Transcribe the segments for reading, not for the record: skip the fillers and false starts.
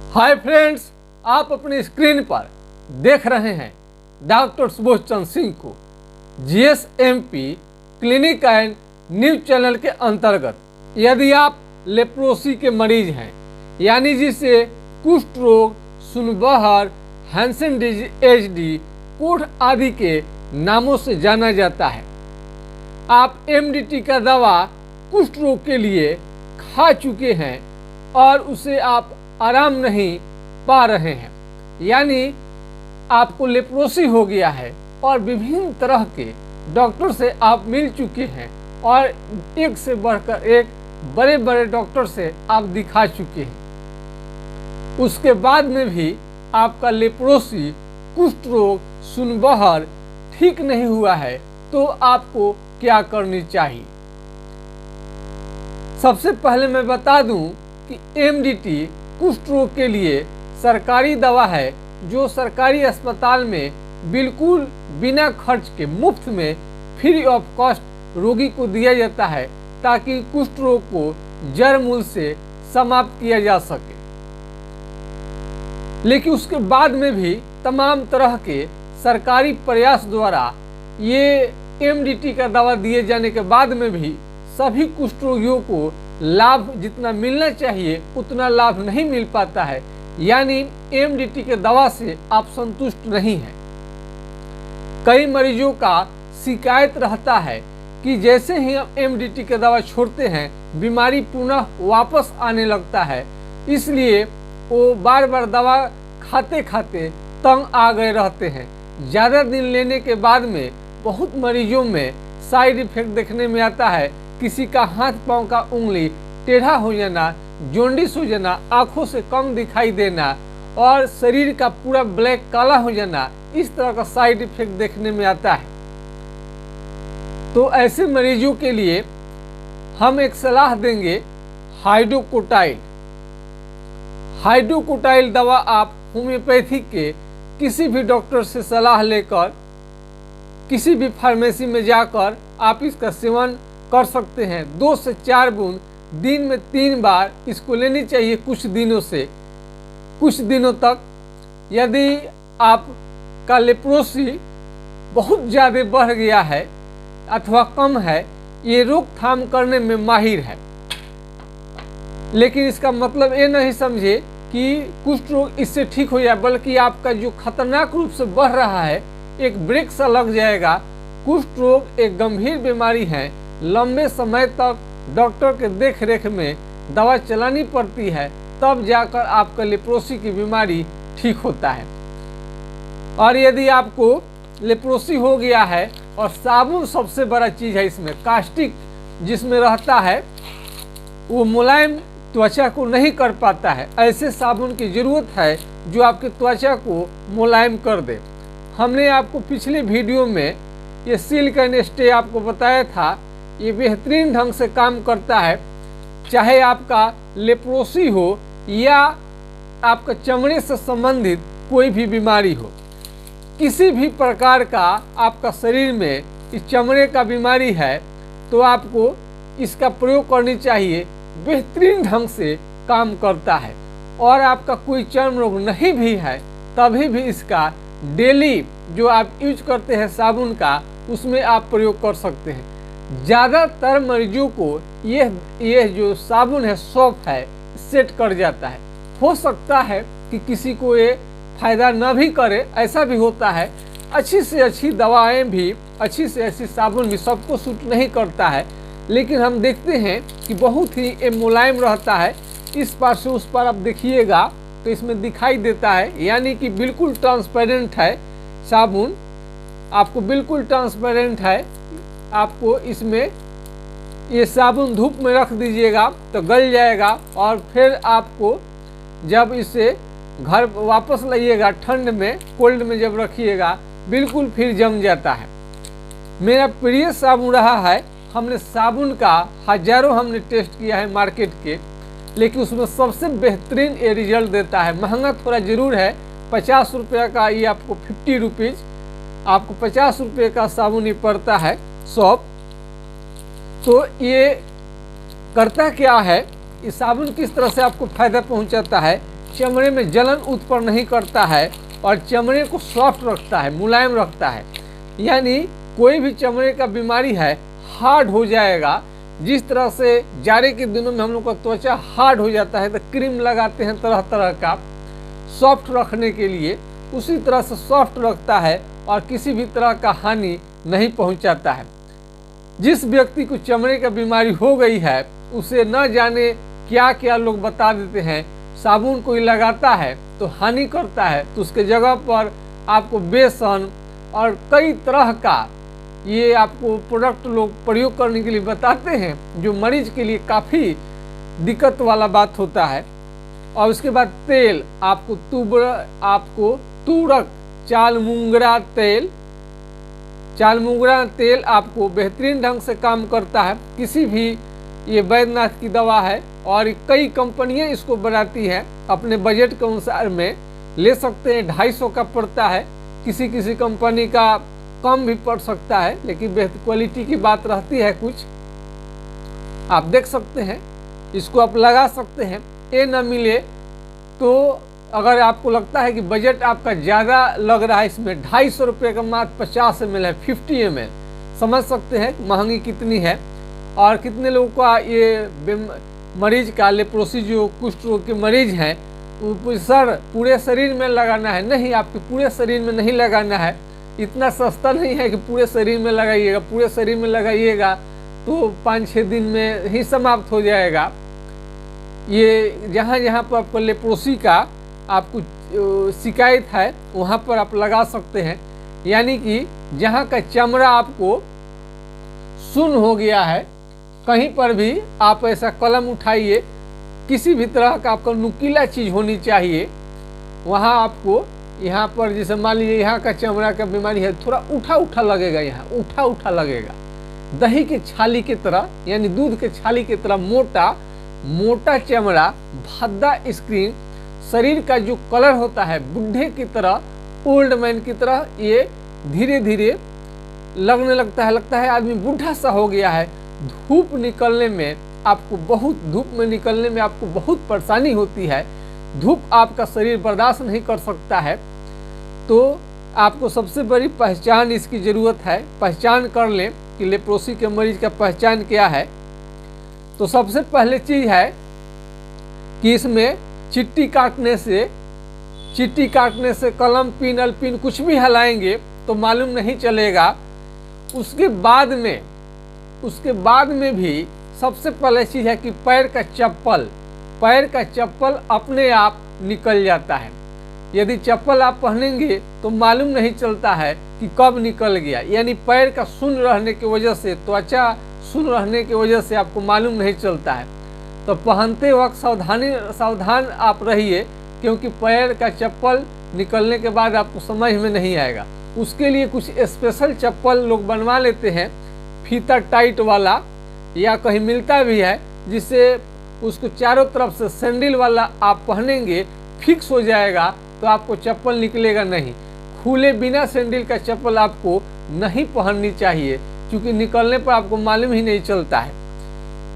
Hi friends, आप अपनी screen पर देख रहे हैं डॉक्टर सुबोध चंद्र सिंह को GSMP clinic and news channel के अंतर्गत। यदि आप लेप्रोसी के मरीज हैं, यानी जिसे कुष्ठ रोग, सुनबहर, हैंसन डिजीज, HD, कोढ़ आदि के नामों से जाना जाता है, आप MDT का दवा कुष्ठ रोग के लिए खा चुके हैं और उसे आप आराम नहीं पा रहे हैं, यानी आपको लेप्रोसी हो गया है और विभिन्न तरह के डॉक्टर से आप मिल चुके हैं और एक से बढ़कर एक बड़े बड़े डॉक्टर से आप दिखा चुके हैं। उसके बाद में भी आपका लेप्रोसी, कुष्ठ रोग, सुनबहर ठीक नहीं हुआ है, तो आपको क्या करनी चाहिए। सबसे पहले मैं बता दूं कि MDT कुष्ठ रोग के लिए सरकारी दवा है, जो सरकारी अस्पताल में बिल्कुल बिना खर्च के मुफ्त में फ्री ऑफ कॉस्ट रोगी को दिया जाता है, ताकि कुष्ठ रोग को जड़ मूल से समाप्त किया जा सके। लेकिन उसके बाद में भी तमाम तरह के सरकारी प्रयास द्वारा ये MDT का दवा दिए जाने के बाद में भी सभी कुष्ठ रोगियों को लाभ जितना मिलना चाहिए उतना लाभ नहीं मिल पाता है, यानी MDT के दवा से आप संतुष्ट नहीं हैं। कई मरीजों का शिकायत रहता है कि जैसे ही हम MDT के दवा छोड़ते हैं, बीमारी पुनः वापस आने लगता है, इसलिए वो बार बार दवा खाते खाते तंग आ गए रहते हैं। ज़्यादा दिन लेने के बाद में बहुत मरीजों में साइड इफेक्ट देखने में आता है। किसी का हाथ पांव का उंगली टेढ़ा हो जाना, जॉन्डिस हो जाना, आंखों से कम दिखाई देना और शरीर का पूरा ब्लैक काला हो जाना, इस तरह का साइड इफेक्ट देखने में आता है। तो ऐसे मरीजों के लिए हम एक सलाह देंगे, हाइड्रोकोटाइल। हाइड्रोकोटाइल दवा आप होम्योपैथिक के किसी भी डॉक्टर से सलाह लेकर, किसी भी फार्मेसी में जाकर आप इसका सेवन कर सकते हैं। 2 से 4 बूंद दिन में 3 बार इसको लेनी चाहिए कुछ दिनों तक। यदि आपका लेप्रोसी बहुत ज़्यादा बढ़ गया है अथवा कम है, ये रोकथाम करने में माहिर है। लेकिन इसका मतलब ये नहीं समझे कि कुष्ठ रोग इससे ठीक हो जाए, बल्कि आपका जो खतरनाक रूप से बढ़ रहा है, एक ब्रेक सा लग जाएगा। कुष्ठ रोग एक गंभीर बीमारी है, लंबे समय तक डॉक्टर के देख रेख में दवा चलानी पड़ती है, तब जाकर आपका लेप्रोसी की बीमारी ठीक होता है। और यदि आपको लेप्रोसी हो गया है, और साबुन सबसे बड़ा चीज़ है इसमें, कास्टिक जिसमें रहता है वो मुलायम त्वचा को नहीं कर पाता है। ऐसे साबुन की ज़रूरत है जो आपकी त्वचा को मुलायम कर दे। हमने आपको पिछले वीडियो में ये सिल्क एंड स्टे आपको बताया था, ये बेहतरीन ढंग से काम करता है। चाहे आपका लेप्रोसी हो या आपका चमड़े से संबंधित कोई भी बीमारी हो, किसी भी प्रकार का आपका शरीर में इस चमड़े का बीमारी है, तो आपको इसका प्रयोग करनी चाहिए। बेहतरीन ढंग से काम करता है। और आपका कोई चर्म रोग नहीं भी है, तभी भी इसका डेली जो आप यूज करते हैं साबुन का, उसमें आप प्रयोग कर सकते हैं। ज़्यादातर मरीजों को यह जो साबुन है, सॉफ्ट है, सेट कर जाता है। हो सकता है कि किसी को ये फायदा न भी करे, ऐसा भी होता है। अच्छी से अच्छी दवाएं भी, अच्छी से अच्छी साबुन भी सबको सूट नहीं करता है, लेकिन हम देखते हैं कि बहुत ही मुलायम रहता है। इस पार से उस पार आप देखिएगा तो इसमें दिखाई देता है, यानी कि बिल्कुल ट्रांसपेरेंट है साबुन, आपको बिल्कुल ट्रांसपेरेंट है। आपको इसमें ये साबुन धूप में रख दीजिएगा तो गल जाएगा, और फिर आपको जब इसे घर वापस लाइएगा, ठंड में, कोल्ड में जब रखिएगा, बिल्कुल फिर जम जाता है। मेरा प्रिय साबुन रहा है। हमने साबुन का हजारों हमने टेस्ट किया है मार्केट के, लेकिन उसमें सबसे बेहतरीन ये रिजल्ट देता है। महंगा थोड़ा ज़रूर है, 50 रुपये का, ये आपको 50 रुपीज़, आपको 50 रुपये का साबुन ही पड़ता है सॉप। तो ये करता क्या है, ये साबुन किस तरह से आपको फ़ायदा पहुंचाता है, चमड़े में जलन उत्पन्न नहीं करता है और चमड़े को सॉफ्ट रखता है, मुलायम रखता है। यानी कोई भी चमड़े का बीमारी है हार्ड हो जाएगा। जिस तरह से जाड़े के दिनों में हम लोग का त्वचा हार्ड हो जाता है तो क्रीम लगाते हैं तरह तरह का सॉफ्ट रखने के लिए, उसी तरह से सॉफ्ट रखता है और किसी भी तरह का हानि नहीं पहुंचाता है। जिस व्यक्ति को चमड़े का बीमारी हो गई है उसे न जाने क्या क्या लोग बता देते हैं, साबुन कोई लगाता है तो हानि करता है, तो उसके जगह पर आपको बेसन और कई तरह का ये आपको प्रोडक्ट लोग प्रयोग करने के लिए बताते हैं, जो मरीज के लिए काफ़ी दिक्कत वाला बात होता है। और उसके बाद तेल, आपको तूरक चाल मुंगरा तेल आपको बेहतरीन ढंग से काम करता है। किसी भी ये वैद्यनाथ की दवा है और कई कंपनियां इसको बनाती हैं, अपने बजट के अनुसार में ले सकते हैं। 250 का पड़ता है, किसी कंपनी का कम भी पड़ सकता है, लेकिन बेहतर क्वालिटी की बात रहती है कुछ। आप देख सकते हैं, इसको आप लगा सकते हैं। ये न मिले तो अगर आपको लगता है कि बजट आपका ज़्यादा लग रहा है, इसमें 250 रुपये का मात्र 50 ml है, 50 ml, समझ सकते हैं महंगी कितनी है। और कितने लोगों का ये मरीज का लेप्रोसी जो कुष्ठ रोग के मरीज हैं, सर पूरे शरीर में लगाना है। नहीं, आपके पूरे शरीर में नहीं लगाना है, इतना सस्ता नहीं है कि पूरे शरीर में लगाइएगा। पूरे शरीर में लगाइएगा तो 5-6 दिन में ही समाप्त हो जाएगा। ये जहाँ जहाँ पर आपको लेप्रोसी का आपको शिकायत है वहाँ पर आप लगा सकते हैं। यानी कि जहाँ का चमड़ा आपको सुन्न हो गया है, कहीं पर भी आप ऐसा कलम उठाइए, किसी भी तरह का आपको नुकीला चीज़ होनी चाहिए। वहाँ आपको यहाँ पर जैसे मान लीजिए यहाँ का चमड़ा का बीमारी है, थोड़ा उठा लगेगा, यहाँ उठा लगेगा, दही के छाली की तरह, यानी दूध के छाली की तरह मोटा चमड़ा, भद्दा स्किन, शरीर का जो कलर होता है बुढ़े की तरह, ओल्ड मैन की तरह, ये धीरे धीरे लगने लगता है आदमी बूढ़ा सा हो गया है। धूप में निकलने में आपको बहुत परेशानी होती है। धूप आपका शरीर बर्दाश्त नहीं कर सकता है, तो आपको सबसे बड़ी पहचान इसकी ज़रूरत है। पहचान कर लें कि लेप्रोसी के मरीज का पहचान क्या है। तो सबसे पहले चीज़ है कि इसमें चिट्टी काटने से कलम पिन अलपिन कुछ भी हिलाएंगे तो मालूम नहीं चलेगा। उसके बाद में भी सबसे पहले चीज़ है कि पैर का चप्पल अपने आप निकल जाता है। यदि चप्पल आप पहनेंगे तो मालूम नहीं चलता है कि कब निकल गया। यानी पैर का शून्य रहने की वजह से, त्वचा शून्य रहने की वजह से आपको मालूम नहीं चलता है। तो पहनते वक्त सावधान आप रहिए, क्योंकि पैर का चप्पल निकलने के बाद आपको समझ में नहीं आएगा। उसके लिए कुछ स्पेशल चप्पल लोग बनवा लेते हैं, फीता टाइट वाला, या कहीं मिलता भी है, जिससे उसको चारों तरफ से सैंडल वाला आप पहनेंगे, फिक्स हो जाएगा, तो आपको चप्पल निकलेगा नहीं। खुले बिना सैंडल का चप्पल आपको नहीं पहननी चाहिए, क्योंकि निकलने पर आपको मालूम ही नहीं चलता है।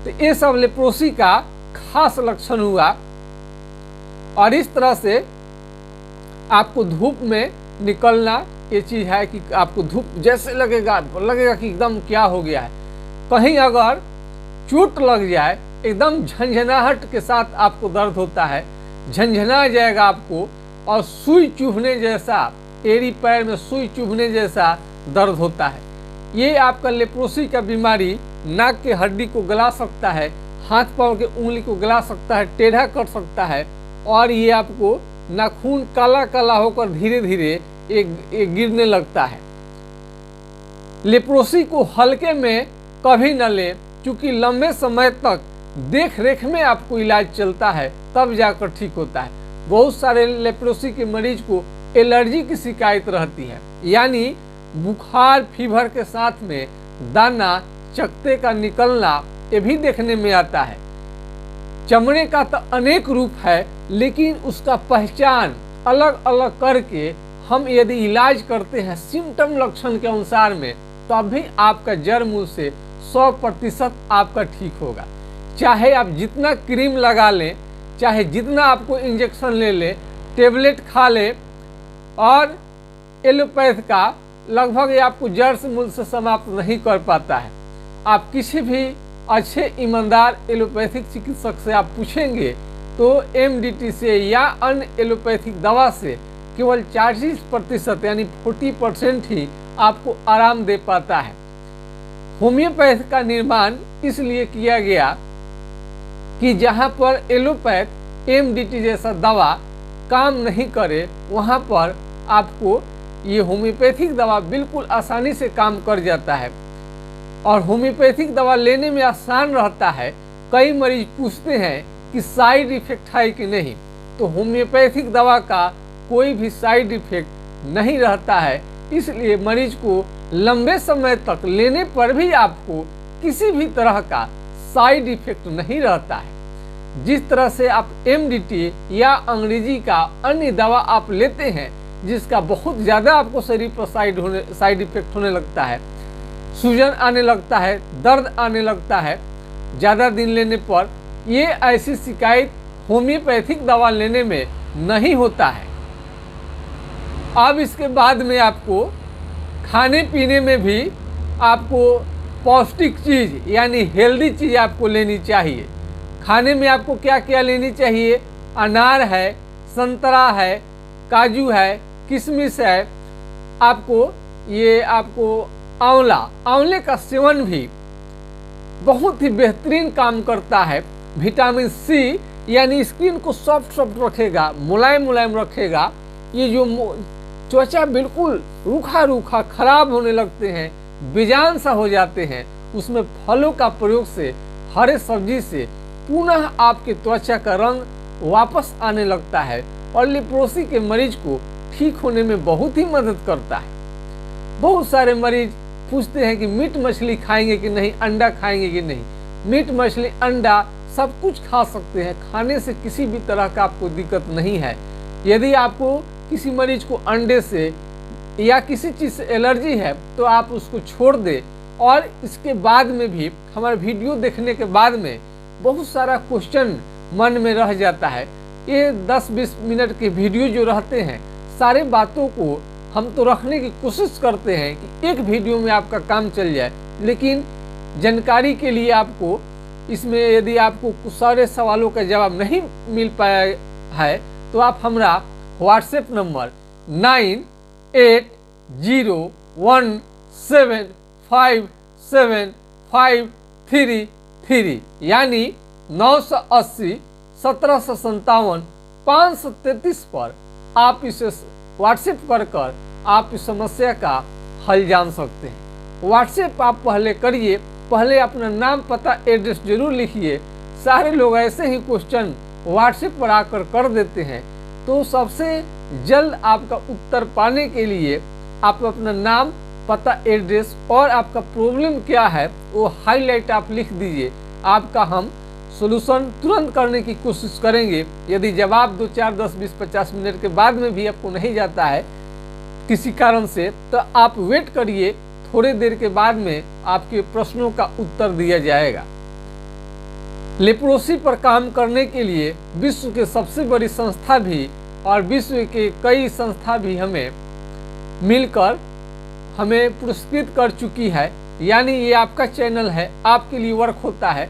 तो ये सब लेप्रोसी का खास लक्षण हुआ। और इस तरह से आपको धूप में निकलना, ये चीज़ है कि आपको धूप जैसे लगेगा कि एकदम क्या हो गया है। कहीं अगर चोट लग जाए, एकदम झंझनाहट के साथ आपको दर्द होता है, झंझना जाएगा आपको, और सुई चुभने जैसा, एड़ी पैर में सुई चुभने जैसा दर्द होता है। ये आपका लेप्रोसी का बीमारी नाक के हड्डी को गला सकता है, हाथ पांव के उंगली को गला सकता है, टेढ़ा कर सकता है, और ये आपको नाखून काला होकर धीरे धीरे एक गिरने लगता है। लेप्रोसी को हल्के में कभी न लें, क्योंकि लंबे समय तक देख रेख में आपको इलाज चलता है, तब जाकर ठीक होता है। बहुत सारे लेप्रोसी के मरीज को एलर्जी की शिकायत रहती है, यानी बुखार फीवर के साथ में दाना चकते का निकलना, ये भी देखने में आता है। चमड़े का तो अनेक रूप है, लेकिन उसका पहचान अलग अलग करके हम यदि इलाज करते हैं सिम्टम लक्षण के अनुसार में, तब भी आपका जड़ मूल से 100% आपका ठीक होगा। चाहे आप जितना क्रीम लगा लें, चाहे जितना आपको इंजेक्शन ले ले, टेबलेट खा ले, और एलोपैथ का लगभग ये आपको जड़ से मूल से समाप्त नहीं कर पाता है। आप किसी भी अच्छे ईमानदार एलोपैथिक चिकित्सक से आप पूछेंगे तो एमडीटी से या अन्य एलोपैथिक दवा से केवल 40% यानी 40% ही आपको आराम दे पाता है। होम्योपैथ का निर्माण इसलिए किया गया कि जहाँ पर एलोपैथ एमडीटी जैसा दवा काम नहीं करे, वहाँ पर आपको ये होम्योपैथिक दवा बिल्कुल आसानी से काम कर जाता है। और होम्योपैथिक दवा लेने में आसान रहता है। कई मरीज पूछते हैं कि साइड इफेक्ट है कि नहीं, तो होम्योपैथिक दवा का कोई भी साइड इफेक्ट नहीं रहता है। इसलिए मरीज को लंबे समय तक लेने पर भी आपको किसी भी तरह का साइड इफेक्ट नहीं रहता है। जिस तरह से आप एमडीटी या अंग्रेजी का अन्य दवा आप लेते हैं जिसका बहुत ज़्यादा आपको शरीर पर साइड इफेक्ट होने लगता है, सूजन आने लगता है, दर्द आने लगता है ज़्यादा दिन लेने पर, ये ऐसी शिकायत होम्योपैथिक दवा लेने में नहीं होता है। अब इसके बाद में आपको खाने पीने में भी आपको पौष्टिक चीज़ यानी हेल्दी चीज़ आपको लेनी चाहिए। खाने में आपको क्या क्या लेनी चाहिए? अनार है, संतरा है, काजू है, किशमिश है, आपको आंवले का सेवन भी बहुत ही बेहतरीन काम करता है। विटामिन सी यानी स्किन को सॉफ्ट रखेगा, मुलायम रखेगा। ये जो त्वचा बिल्कुल रूखा खराब होने लगते हैं, बेजान सा हो जाते हैं, उसमें फलों का प्रयोग से, हरे सब्जी से पुनः आपके त्वचा का रंग वापस आने लगता है और लेप्रोसी के मरीज को ठीक होने में बहुत ही मदद करता है। बहुत सारे मरीज पूछते हैं कि मीट मछली खाएंगे कि नहीं, अंडा खाएंगे कि नहीं। मीट मछली अंडा सब कुछ खा सकते हैं, खाने से किसी भी तरह का आपको दिक्कत नहीं है। यदि आपको किसी मरीज को अंडे से या किसी चीज़ से एलर्जी है तो आप उसको छोड़ दें। और इसके बाद में भी हमारा वीडियो देखने के बाद में बहुत सारा क्वेश्चन मन में रह जाता है। ये 10-20 मिनट के वीडियो जो रहते हैं, सारे बातों को हम तो रखने की कोशिश करते हैं कि एक वीडियो में आपका काम चल जाए, लेकिन जानकारी के लिए आपको इसमें यदि आपको सारे सवालों का जवाब नहीं मिल पाया है तो आप हमारा व्हाट्सएप नंबर 9817575333 यानी 980-1757-533 पर आप इसे व्हाट्सएप कर आप इस समस्या का हल जान सकते हैं। व्हाट्सएप आप पहले करिए, पहले अपना नाम पता एड्रेस जरूर लिखिए। सारे लोग ऐसे ही क्वेश्चन व्हाट्सएप पर आकर कर देते हैं, तो सबसे जल्द आपका उत्तर पाने के लिए आप अपना नाम पता एड्रेस और आपका प्रॉब्लम क्या है वो हाईलाइट आप लिख दीजिए। आपका हम सॉल्यूशन तुरंत करने की कोशिश करेंगे। यदि जवाब 2, 4, 10, 20, 50 मिनट के बाद में भी आपको नहीं जाता है किसी कारण से, तो आप वेट करिए, थोड़ी देर के बाद में आपके प्रश्नों का उत्तर दिया जाएगा। लेप्रोसी पर काम करने के लिए विश्व के सबसे बड़ी संस्था भी और विश्व के कई संस्था भी हमें मिलकर हमें पुरस्कृत कर चुकी है। यानी ये आपका चैनल है, आपके लिए वर्क होता है।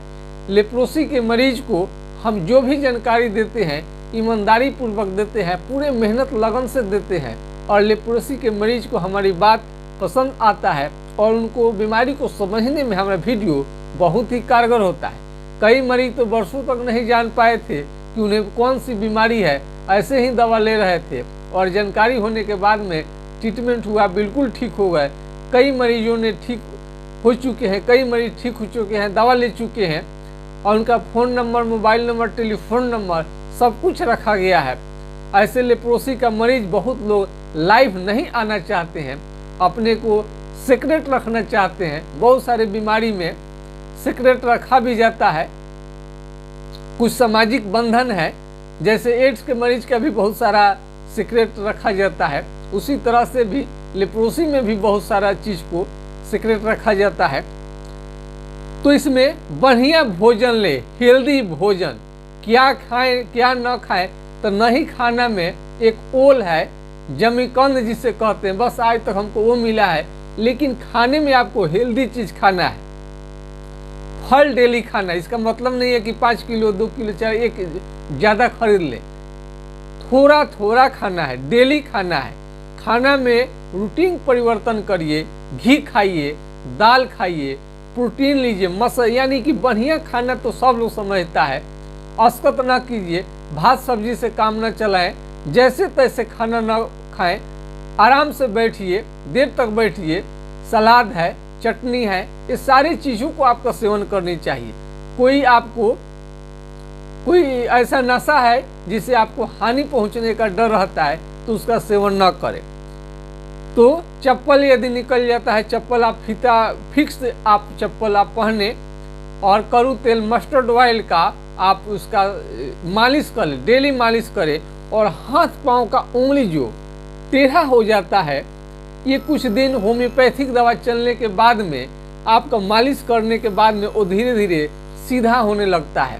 लेप्रोसी के मरीज को हम जो भी जानकारी देते हैं ईमानदारी पूर्वक देते हैं, पूरे मेहनत लगन से देते हैं और लेप्रोसी के मरीज को हमारी बात पसंद आता है और उनको बीमारी को समझने में हमारा वीडियो बहुत ही कारगर होता है। कई मरीज तो वर्षों तक नहीं जान पाए थे कि उन्हें कौन सी बीमारी है, ऐसे ही दवा ले रहे थे और जानकारी होने के बाद में ट्रीटमेंट हुआ, बिल्कुल ठीक हो गए। कई मरीजों ने ठीक हो चुके हैं, कई मरीज ठीक हो चुके हैं, दवा ले चुके हैं और उनका phone number, mobile number, telephone number सब कुछ रखा गया है। ऐसे लेप्रोसी का मरीज बहुत लोग लाइव नहीं आना चाहते हैं, अपने को सीक्रेट रखना चाहते हैं। बहुत सारे बीमारी में सीक्रेट रखा भी जाता है, कुछ सामाजिक बंधन है, जैसे एड्स के मरीज का भी बहुत सारा सीक्रेट रखा जाता है, उसी तरह से भी लेप्रोसी में भी बहुत सारा चीज़ को सीक्रेट रखा जाता है। तो इसमें बढ़िया भोजन ले, हेल्दी भोजन, क्या खाएं क्या न खाएं, तो नहीं खाना में एक ओल है, जमीकंद जिसे कहते हैं, बस आज तक हमको वो मिला है। लेकिन खाने में आपको हेल्दी चीज खाना है, फल डेली खाना है। इसका मतलब नहीं है कि 5 किलो 2 किलो चाहे एक ज़्यादा खरीद ले, थोड़ा थोड़ा खाना है, डेली खाना है। खाना में रूटीन परिवर्तन करिए, घी खाइए, दाल खाइए, प्रोटीन लीजिए, यानी कि बढ़िया खाना तो सब लोग समझता है। अस्कत ना कीजिए, भात सब्जी से काम न चलाएं, जैसे तैसे खाना ना खाएं, आराम से बैठिए, देर तक बैठिए, सलाद है, चटनी है, ये सारी चीज़ों को आपका सेवन करनी चाहिए। कोई ऐसा नशा है जिसे आपको हानि पहुंचने का डर रहता है, तो उसका सेवन न करें। तो चप्पल यदि निकल जाता है, चप्पल आप फिक्स आप चप्पल आप पहने, और कड़ू तेल मस्टर्ड ऑयल का आप उसका मालिश करें, डेली मालिश करें। और हाथ पांव का उंगली जो टेढ़ा हो जाता है, ये कुछ दिन होम्योपैथिक दवा चलने के बाद में, आपका मालिश करने के बाद में वो धीरे धीरे सीधा होने लगता है।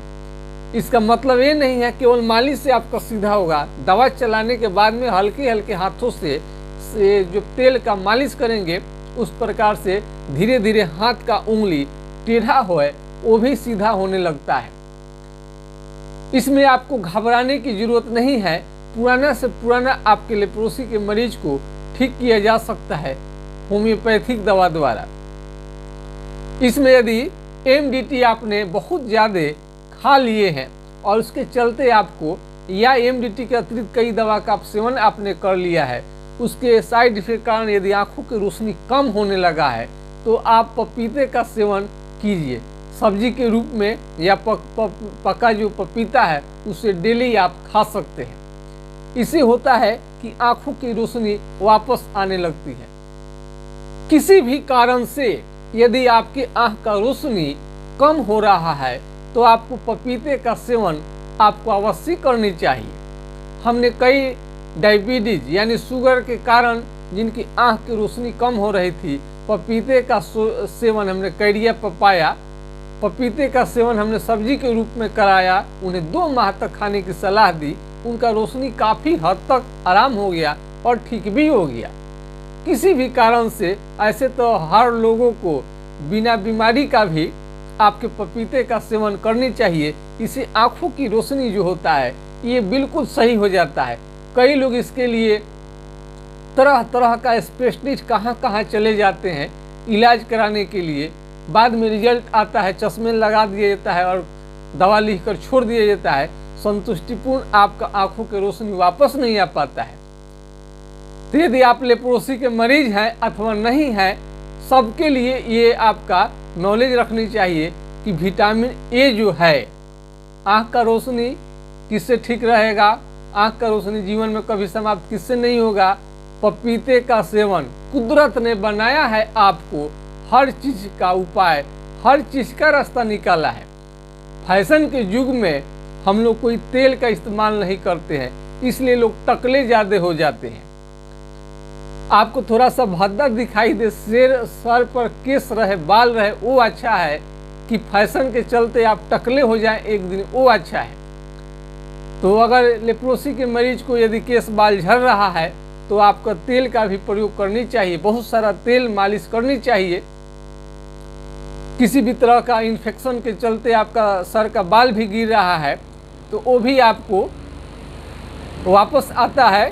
इसका मतलब ये नहीं है केवल मालिश से आपका सीधा होगा, दवा चलाने के बाद में हल्के हल्के हाथों से जो तेल का मालिश करेंगे, उस प्रकार से धीरे धीरे हाथ का उंगली टेढ़ा होए वो भी सीधा होने लगता है। इसमें आपको घबराने की जरूरत नहीं है। पुराना से पुराना आपके लेप्रोसी के मरीज को ठीक किया जा सकता है होम्योपैथिक दवा द्वारा। इसमें यदि एमडीटी आपने बहुत ज़्यादा खा लिए हैं और उसके चलते आपको, या एमडीटी के अतिरिक्त कई दवा का सेवन आपने कर लिया है, उसके साइड इफेक्ट के कारण यदि आंखों की रोशनी कम होने लगा है, तो आप पपीते का सेवन कीजिए सब्जी के रूप में, या पका जो पपीता है उसे डेली आप खा सकते हैं। इससे होता है कि आंखों की रोशनी वापस आने लगती है। किसी भी कारण से यदि आपकी आंख का रोशनी कम हो रहा है, तो आपको पपीते का सेवन आपको अवश्य करनी चाहिए। हमने कई डायबिटीज यानी शुगर के कारण जिनकी आंख की रोशनी कम हो रही थी, पपीते का सेवन हमने कैरिया पपाया, पपीते का सेवन हमने सब्जी के रूप में कराया, उन्हें 2 माह तक खाने की सलाह दी, उनका रोशनी काफ़ी हद तक आराम हो गया और ठीक भी हो गया। किसी भी कारण से, ऐसे तो हर लोगों को बिना बीमारी का भी आपके पपीते का सेवन करनी चाहिए। इससे आँखों की रोशनी जो होता है ये बिल्कुल सही हो जाता है। कई लोग इसके लिए तरह तरह का स्पेशलिस्ट कहाँ कहाँ चले जाते हैं इलाज कराने के लिए, बाद में रिजल्ट आता है, चश्मे लगा दिया जाता है और दवा लिखकर छोड़ दिया जाता है, संतुष्टिपूर्ण आपका आंखों की रोशनी वापस नहीं आ पाता है। तो यदि आप लेप्रोसी के मरीज हैं अथवा नहीं हैं, सबके लिए ये आपका नॉलेज रखनी चाहिए कि विटामिन ए जो है, आँख का रोशनी किससे ठीक रहेगा, आँख का रोशनी जीवन में कभी समाप्त किससे नहीं होगा। पपीते का सेवन, कुदरत ने बनाया है आपको हर चीज़ का उपाय, हर चीज़ का रास्ता निकाला है। फैशन के युग में हम लोग कोई तेल का इस्तेमाल नहीं करते हैं, इसलिए लोग टकले ज़्यादा हो जाते हैं। आपको थोड़ा सा भद्दा दिखाई दे, सर पर केस रहे, बाल रहे, वो अच्छा है कि फैशन के चलते आप टकले हो जाएं एक दिन, वो अच्छा है। तो अगर लेप्रोसी के मरीज को यदि केस बाल झड़ रहा है, तो आपका तेल का भी प्रयोग करनी चाहिए, बहुत सारा तेल मालिश करनी चाहिए। किसी भी तरह का इन्फेक्शन के चलते आपका सर का बाल भी गिर रहा है, तो वो भी आपको वापस आता है।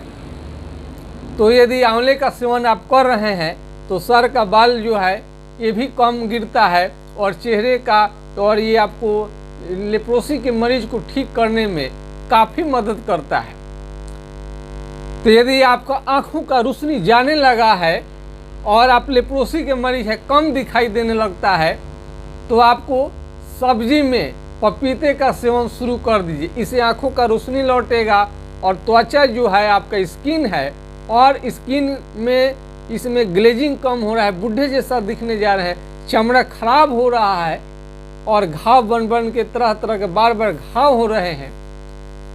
तो यदि आंवले का सेवन आप कर रहे हैं, तो सर का बाल जो है ये भी कम गिरता है, और चेहरे का, और ये आपको लेप्रोसी के मरीज को ठीक करने में काफ़ी मदद करता है। तो यदि आपका आँखों का रोशनी जाने लगा है और आप लेप्रोसी के मरीज है, कम दिखाई देने लगता है, तो आपको सब्जी में पपीते का सेवन शुरू कर दीजिए। इससे आँखों का रोशनी लौटेगा और त्वचा जो है आपका स्किन है, और स्किन में इसमें ग्लेजिंग कम हो रहा है, बूढ़े जैसा दिखने जा रहे हैं, चमड़ा खराब हो रहा है और घाव बन बन के तरह तरह के बार बार घाव हो रहे हैं,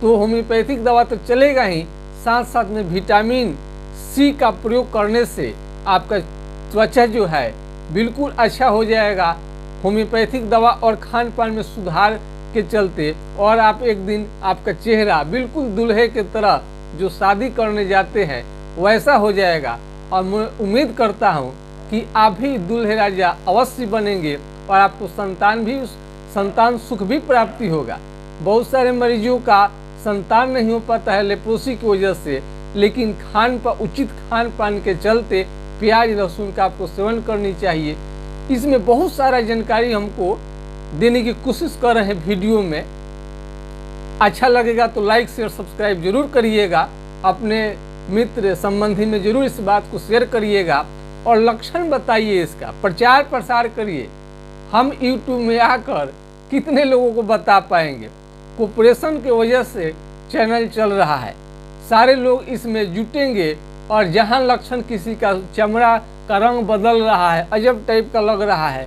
तो होम्योपैथिक दवा तो चलेगा ही, साथ साथ में विटामिन सी का प्रयोग करने से आपका त्वचा जो है बिल्कुल अच्छा हो जाएगा। होम्योपैथिक दवा और खान पान में सुधार के चलते, और आप एक दिन आपका चेहरा बिल्कुल दूल्हे की तरह जो शादी करने जाते हैं वैसा हो जाएगा। और मैं उम्मीद करता हूँ कि आप भी दूल्हे राजा अवश्य बनेंगे और आपको संतान सुख भी प्राप्ति होगा। बहुत सारे मरीजों का संतान नहीं हो पाता है लेप्रोसी की वजह से, लेकिन उचित खान पान के चलते प्याज लहसुन का आपको सेवन करनी चाहिए। इसमें बहुत सारा जानकारी हमको देने की कोशिश कर रहे हैं वीडियो में। अच्छा लगेगा तो लाइक शेयर सब्सक्राइब जरूर करिएगा, अपने मित्र संबंधी में जरूर इस बात को शेयर करिएगा और लक्षण बताइए, इसका प्रचार प्रसार करिए। हम यूट्यूब में आकर कितने लोगों को बता पाएंगे। कॉर्पोरेशन की वजह से चैनल चल रहा है, सारे लोग इसमें जुटेंगे और जहां लक्षण किसी का चमड़ा का रंग बदल रहा है, अजब टाइप का लग रहा है,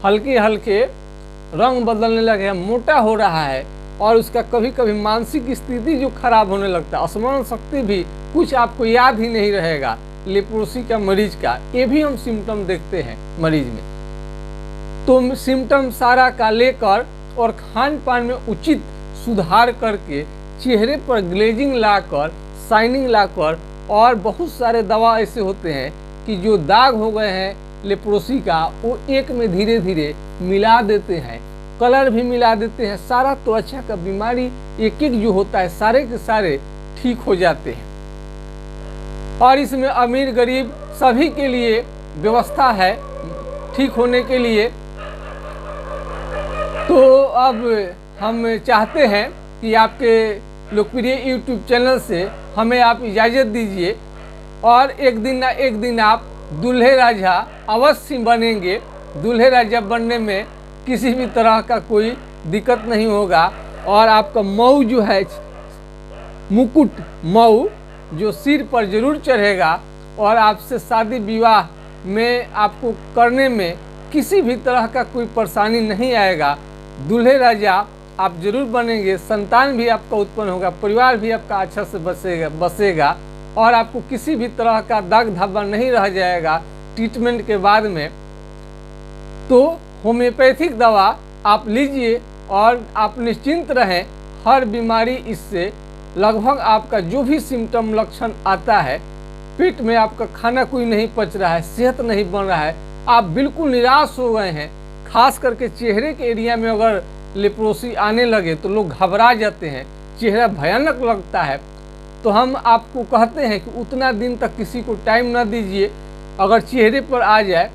हल्के हल्के रंग बदलने लगे हैं, मोटा हो रहा है और उसका कभी कभी मानसिक स्थिति जो खराब होने लगता है, स्मरण शक्ति भी कुछ आपको याद ही नहीं रहेगा लेप्रोसी का मरीज का, ये भी हम सिम्टम देखते हैं मरीज में। तो सिम्टम सारा का लेकर और खान पान में उचित सुधार करके चेहरे पर ग्लेजिंग लाकर, शाइनिंग लाकर, और बहुत सारे दवा ऐसे होते हैं कि जो दाग हो गए हैं लेप्रोसी का वो एक में धीरे धीरे मिला देते हैं, कलर भी मिला देते हैं, सारा त्वचा का बीमारी एक एक जो होता है सारे के सारे ठीक हो जाते हैं। और इसमें अमीर गरीब सभी के लिए व्यवस्था है ठीक होने के लिए। तो अब हम चाहते हैं कि आपके लोकप्रिय यूट्यूब चैनल से हमें आप इजाज़त दीजिए और एक दिन ना एक दिन आप दूल्हे राजा अवश्य बनेंगे। दूल्हे राजा बनने में किसी भी तरह का कोई दिक्कत नहीं होगा और आपका मऊ जो है, मुकुट मऊ जो सिर पर जरूर चढ़ेगा और आपसे शादी विवाह में आपको करने में किसी भी तरह का कोई परेशानी नहीं आएगा। दूल्हे राजा आप जरूर बनेंगे, संतान भी आपका उत्पन्न होगा, परिवार भी आपका अच्छा से बसेगा और आपको किसी भी तरह का दाग धब्बा नहीं रह जाएगा ट्रीटमेंट के बाद में। तो होम्योपैथिक दवा आप लीजिए और आप निश्चिंत रहें, हर बीमारी इससे लगभग आपका जो भी सिम्टम लक्षण आता है, पेट में आपका खाना कोई नहीं पच रहा है, सेहत नहीं बन रहा है, आप बिल्कुल निराश हो गए हैं, खास करके चेहरे के एरिया में अगर लेप्रोसी आने लगे तो लोग घबरा जाते हैं, चेहरा भयानक लगता है, तो हम आपको कहते हैं कि उतना दिन तक किसी को टाइम ना दीजिए। अगर चेहरे पर आ जाए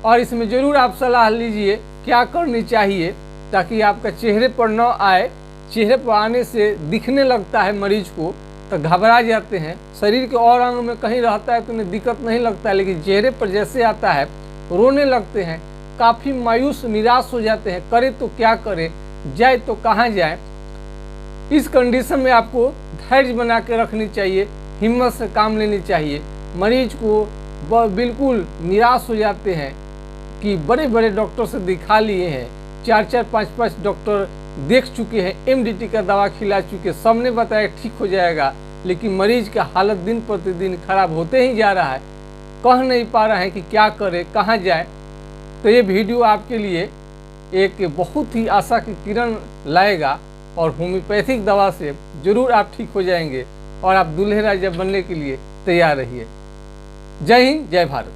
और इसमें ज़रूर आप सलाह लीजिए क्या करनी चाहिए ताकि आपका चेहरे पर न आए। चेहरे पर आने से दिखने लगता है मरीज को तो घबरा जाते हैं, शरीर के और अंग में कहीं रहता है तो उन्हें दिक्कत नहीं लगता है, लेकिन चेहरे पर जैसे आता है रोने लगते हैं, काफ़ी मायूस निराश हो जाते हैं, करे तो क्या करे, जाए तो कहाँ जाए। इस कंडीशन में आपको धैर्य बना के रखनी चाहिए, हिम्मत से काम लेनी चाहिए। मरीज को बिल्कुल निराश हो जाते हैं कि बड़े बड़े डॉक्टर से दिखा लिए हैं, 4-4, 5-5 डॉक्टर देख चुके हैं, MDT का दवा खिला चुके, सबने बताया ठीक हो जाएगा, लेकिन मरीज का हालत दिन प्रतिदिन खराब होते ही जा रहा है, कह नहीं पा रहे हैं कि क्या करे, कहाँ जाए। तो ये वीडियो आपके लिए एक बहुत ही आशा की किरण लाएगा और होम्योपैथिक दवा से जरूर आप ठीक हो जाएंगे और आप दूल्हे राजा बनने के लिए तैयार रहिए। जय हिंद, जय भारत।